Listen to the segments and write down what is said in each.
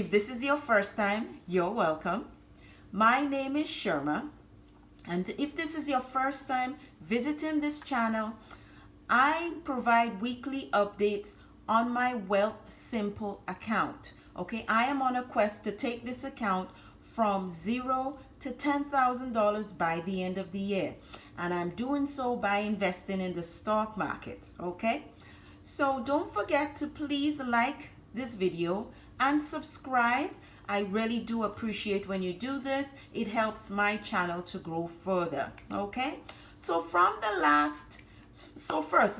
If this is your first time, you're welcome. My name is Sherma, and if this is your first time visiting this channel, I provide weekly updates on my Wealthsimple account. Okay, I am on a quest to take this account from $0 to $10,000 by the end of the year, and I'm doing so by investing in the stock market. Okay, so don't forget to please like this video and subscribe. I really do appreciate when you do this. It helps my channel to grow further. Okay, so first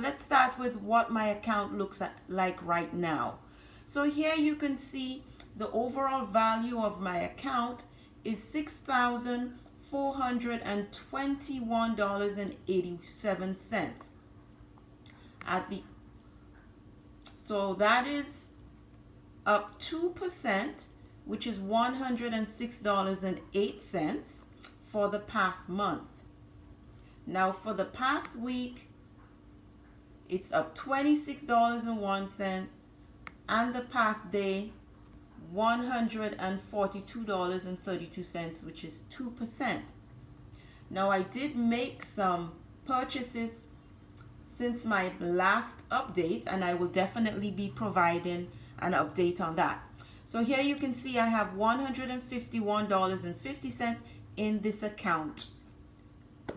let's start with what my account looks like right now. So here you can see the overall value of my account is $6,421.87 so that is up 2%, which is $106.08 for the past month. Now for the past week, it's up $26.01, and the past day, $142.32, which is 2%. Now I did make some purchases since my last update, and I will definitely be providing an update on that. So here you can see I have $151.50 in this account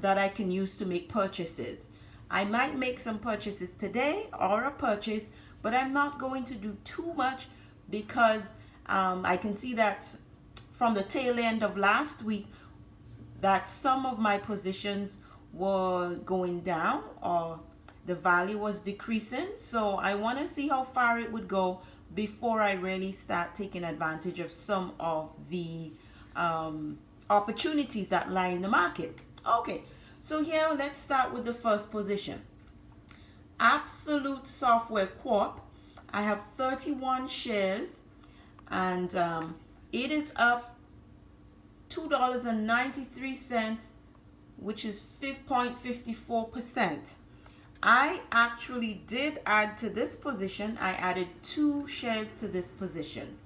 that I can use to make purchases. I might make some purchases today or a purchase, but I'm not going to do too much because I can see that from the tail end of last week that some of my positions were going down or the value was decreasing. So I want to see how far it would go before I really start taking advantage of some of the opportunities that lie in the market. Okay, so here let's start with the first position. Absolute Software Corp. I have 31 shares, and it is up $2.93, which is 5.54%. I actually did add to this position. I added 2 shares to this position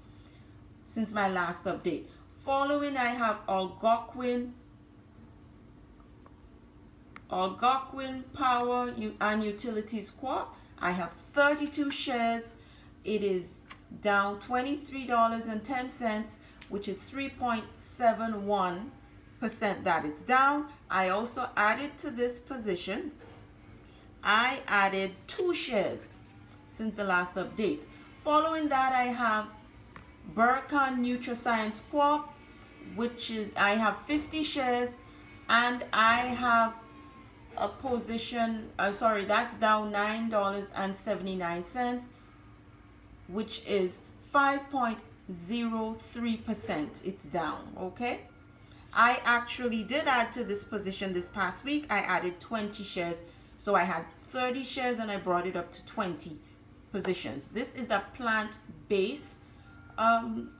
since my last update. Following, I have Algonquin Power and Utilities Corp. I have 32 shares. It is down $23.10, which is 3.71% that it's down. I also added to this position. I added 2 shares since the last update. Following that, I have Burcon Nutrascience Corp, which is, I have 50 shares, and I have a position, that's down $9.79, which is 5.03%. It's down. Okay, I actually did add to this position this past week. I added 20 shares. So I had 30 shares and I brought it up to 20 positions. This is a plant-based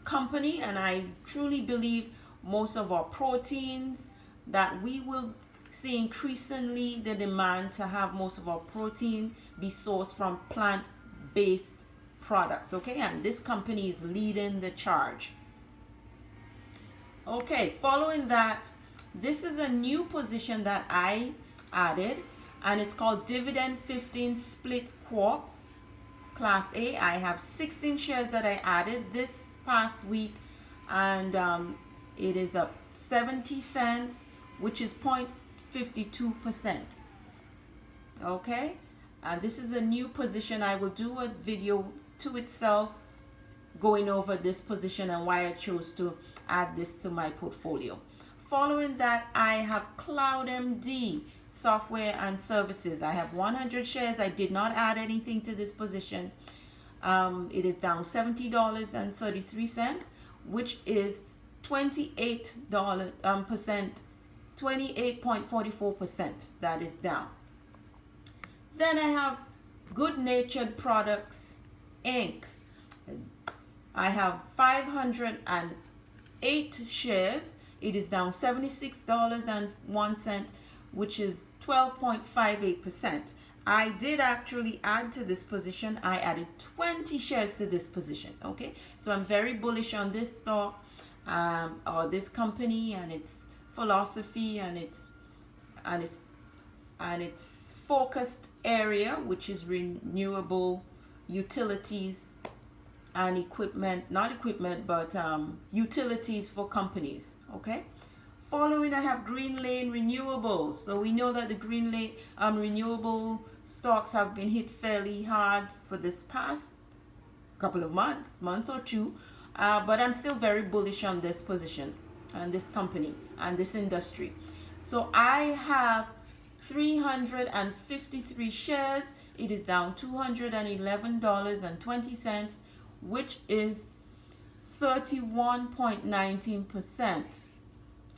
company, and I truly believe most of our proteins that we will see increasingly the demand to have most of our protein be sourced from plant-based products. Okay, and this company is leading the charge. Okay, following that, this is a new position that I added, and it's called Dividend 15 Split Corp, Class A. I have 16 shares that I added this past week, and it is up 70 cents, which is 0.52%. Okay, and this is a new position. I will do a video to itself going over this position and why I chose to add this to my portfolio. Following that, I have CloudMD Software and Services. I have 100 shares. I did not add anything to this position. It is down $70.33, which is 28.44%. That is down. Then I have Good Natured Products Inc. I have 508 shares. It is down $76.01, which is 12.58%. I did actually add to this position. I added 20 shares to this position. Okay, so I'm very bullish on this stock, or this company, and its philosophy, and its focused area, which is renewable utilities and equipment, not equipment, but utilities for companies. Okay. Following, I have Green Lane Renewables. So we know that the Green Lane renewable stocks have been hit fairly hard for this past couple of month or two, but I'm still very bullish on this position and this company and this industry. So I have 353 shares. It is down $211.20, which is 31.19%.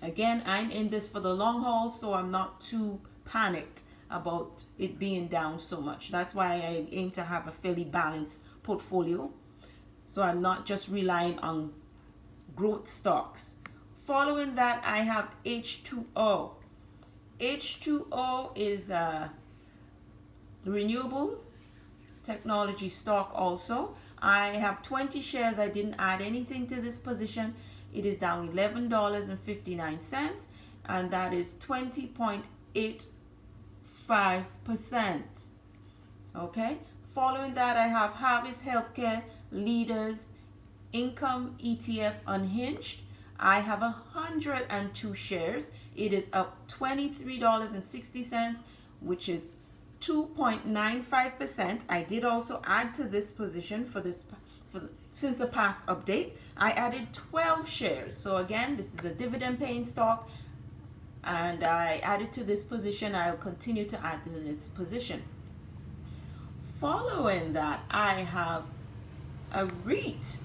Again, I'm in this for the long haul, so I'm not too panicked about it being down so much. That's why I aim to have a fairly balanced portfolio, so I'm not just relying on growth stocks. Following that, I have H2O. H2O is a renewable technology stock also. I have 20 shares. I didn't add anything to this position. It is down $11.59, and that is 20.85%. Okay. Following that, I have Harvest Healthcare Leaders Income ETF Unhinged. I have 102 shares. It is up $23.60, which is 2.95%. I did also add to this position since the past update. I added 12 shares. So again, this is a dividend paying stock, and I added to this position. I'll continue to add to this position. Following that, I have a REIT.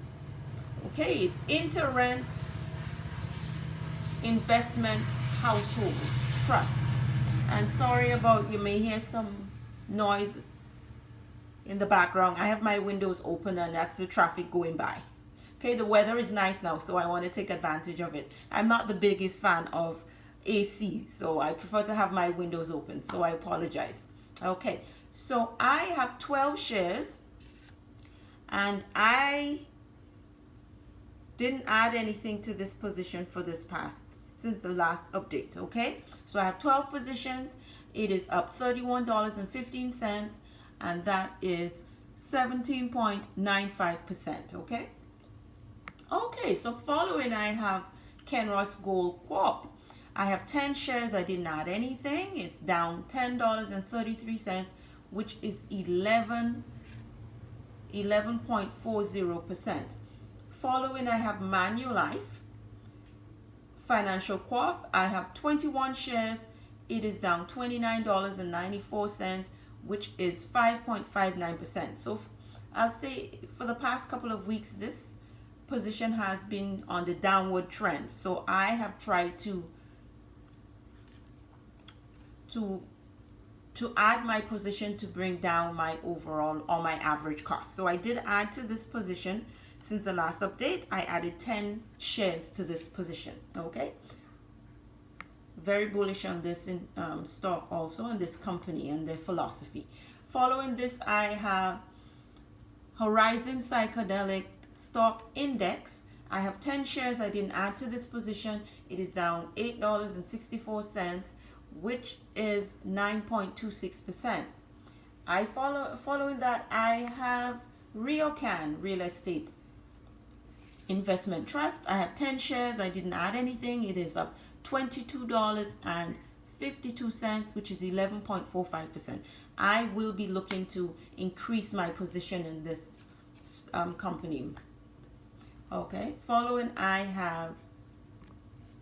Okay, it's Interrent Investment Household Trust. And sorry about, you may hear some noise in the background. I have my windows open, and that's the traffic going by. Okay, the weather is nice now, so I want to take advantage of it. I'm not the biggest fan of AC, so I prefer to have my windows open, so I apologize. Okay, so I have 12 shares, and I didn't add anything to this position for since the last update. Okay, so I have 12 positions. It is up $31.15, and that is 17.95%. Okay, so following, I have Kenros Gold Corp. I have 10 shares. I didn't add anything. It's down $10.33, which is 11.40%. Following, I have Manulife Financial Corp. I have 21 shares. It is down $29.94, which is 5.59%. So I'll say for the past couple of weeks, this position has been on the downward trend. So I have tried to add my position to bring down my overall or my average cost. So I did add to this position. Since the last update, I added 10 shares to this position. Okay, very bullish on this stock also, and this company and their philosophy. Following this, I have Horizon Psychedelic Stock Index. I have 10 shares. I didn't add to this position. It is down $8.64, which is 9.26%. Following that, I have Ryokan Real Estate Investment Trust. I have 10 shares. I didn't add anything. It is up $22.52, which is 11.45%. I will be looking to increase my position in this company. Okay, following, I have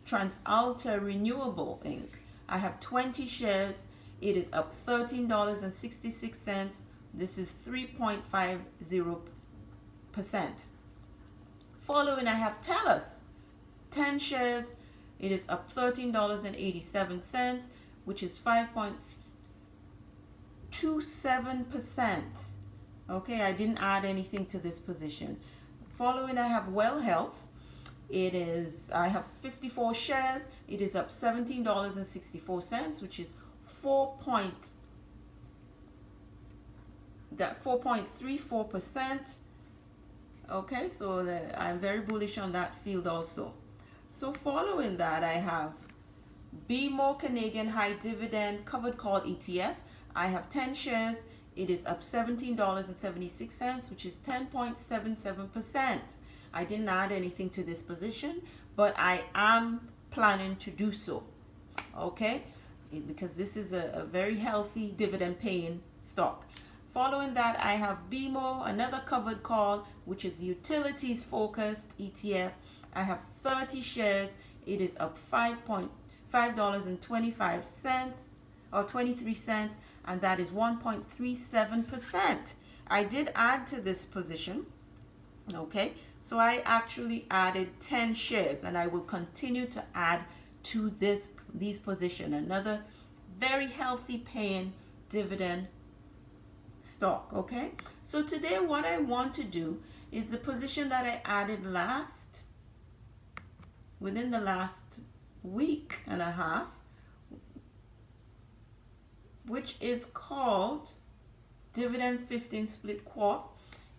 TransAlta Renewable Inc. I have 20 shares. It is up $13.66. This is 3.50%. Following, I have TELUS, 10 shares. It is up $13.87, which is 5.27%. Okay, I didn't add anything to this position. Following, I have Well Health. I have 54 shares. It is up $17.64, which is 4.8%. that 4.34%. Okay, so I'm very bullish on that field also. So following that, I have BMO Canadian High Dividend Covered Call ETF. I have 10 shares. It is up $17.76, which is 10.77%. I didn't add anything to this position, but I am planning to do so. Okay, because this is a very healthy dividend paying stock. Following that, I have BMO, another covered call, which is utilities focused ETF. I have 30 shares. It is up $5.25 or 23 cents, and that is 1.37%. I did add to this position. Okay, so I actually added 10 shares, and I will continue to add to these positions. Another very healthy paying dividend stock. Okay, so today what I want to do is the position that I added within the last week and a half, which is called Dividend 15 Split Corp.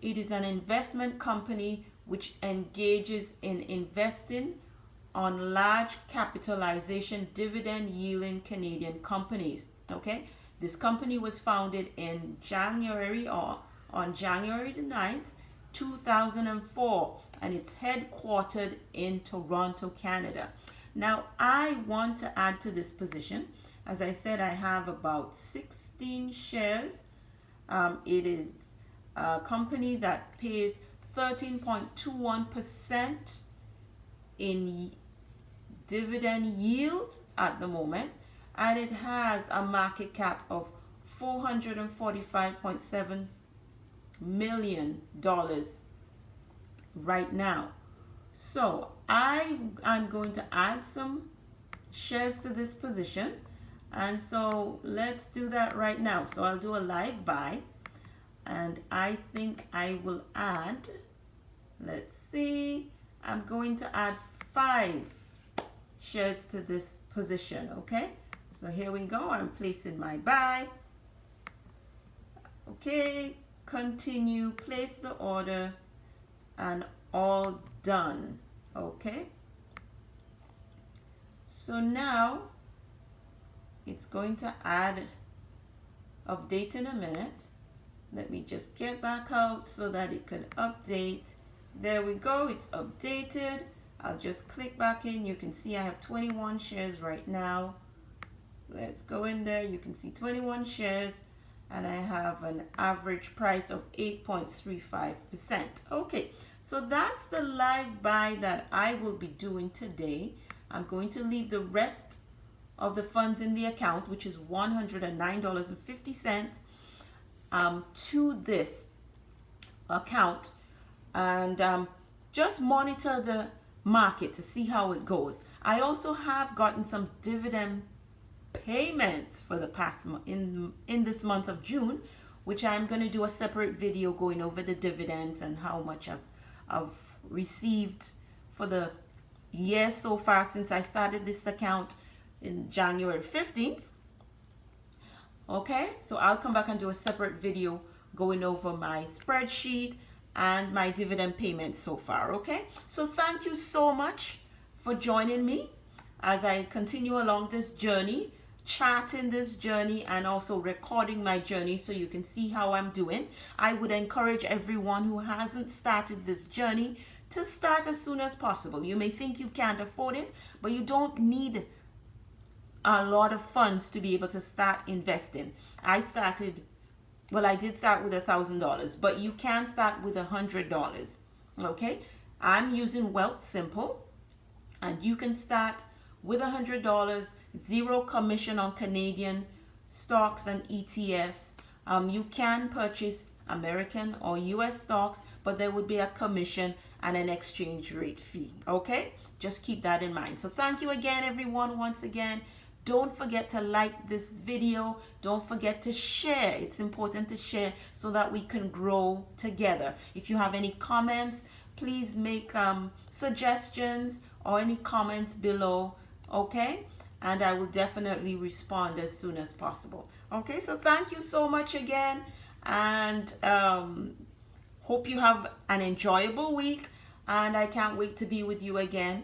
It is an investment company which engages in investing on large capitalization dividend yielding Canadian companies. Okay, this company was founded in January or on January the 9th, 2004, and it's headquartered in Toronto, Canada. Now, I want to add to this position. As I said, I have about 16 shares. It is a company that pays 13.21% in dividend yield at the moment, and it has a market cap of $445.7 million right now. So I'm going to add some shares to this position, and so let's do that right now. So I'll do a live buy, and I think I will add, let's see, I'm going to add 5 shares to this position. Okay, so here we go. I'm placing my buy. Okay, continue, place the order, and all done. Okay, so now it's going to update in a minute. Let me just get back out so that it could update. There we go, it's updated. I'll just click back in. You can see I have 21 shares right now. Let's go in there. You can see 21 shares, and I have an average price of 8.35%. Okay, so that's the live buy that I will be doing today. I'm going to leave the rest of the funds in the account, which is $109.50, to this account, and just monitor the market to see how it goes. I also have gotten some dividend payments for the past in this month of June, which I'm going to do a separate video going over the dividends and how much I've received for the year so far since I started this account in January 15th. Okay, so I'll come back and do a separate video going over my spreadsheet and my dividend payments so far. Okay, so thank you so much for joining me as I continue along this journey, charting this journey, and also recording my journey so you can see how I'm doing. I would encourage everyone who hasn't started this journey to start as soon as possible. You may think you can't afford it, but you don't need a lot of funds to be able to start investing. I did start with $1,000, but you can start with $100. Okay, I'm using Wealthsimple, and you can start with $100, 0 commission on Canadian stocks and ETFs. You can purchase American or US stocks, but there would be a commission and an exchange rate fee. Okay, just keep that in mind. So thank you again, everyone, once again. Don't forget to like this video. Don't forget to share. It's important to share so that we can grow together. If you have any comments, please make suggestions or any comments below. Okay, and I will definitely respond as soon as possible. Okay, so thank you so much again, and hope you have an enjoyable week, and I can't wait to be with you again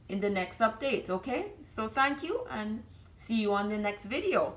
in the next update. Okay, so thank you and see you on the next video.